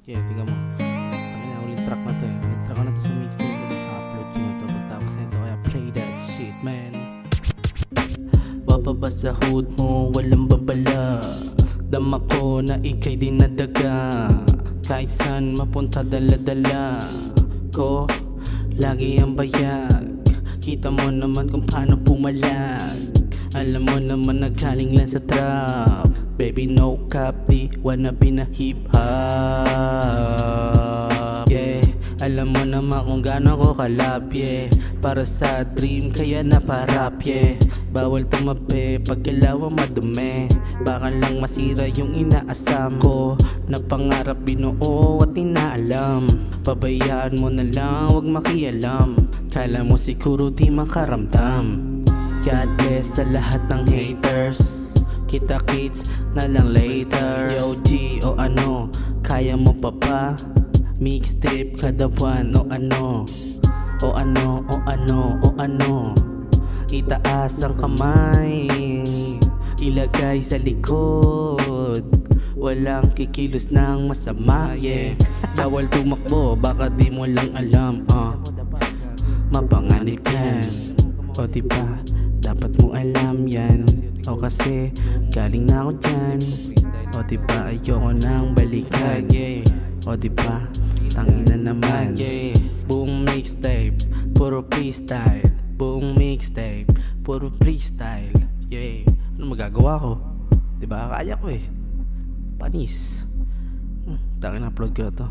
Yeah, tingnan mo. Tangina, ulit track na to eh. Ulit track ko na to sa mixtape ko, tapos upload ko na to pagtapos nito. Kaya play that shit, man. Bababa sa hood mo, walang babala. Dama ko na ikay dinadaga. Kahit saan mapunta dala-dala ko, lagi ang bayag. Kita mo naman kung paano pumalag. Alam mo naman nagaling lang sa trap. Baby no cap, di wannabe na hip hop. Yeah, alam mo naman kung gaano ko kalab. Yeah, para sa dream kaya naparap. Yeah, bawal tumabi pag kilawang madumi. Baka lang masira yung inaasam ko na pangarap binuo at inaalam. Pabayaan mo na lang, wag makialam. Kala mo siguro di makaramdam. God bless sa lahat ng haters. Kita kids na lang later. Yo G o ano, kaya mo pa ba? Mixtape kada buwan o ano? O ano, o ano, o ano? Itaas ang kamay, ilagay sa likod. Walang kikilos ng masama, yeah. Bawal tumakbo, baka di mo lang alam, mapanganib yan. O diba, dapat mo alam yan. O kasi, galing na ako dyan. O diba, ayoko nang balikan. O diba, tangina naman. Buong mixtape, puro freestyle. Buong mixtape, puro freestyle. Ano magagawa ko? Diba, kaya ko eh. Panis. Tangina, upload ko to.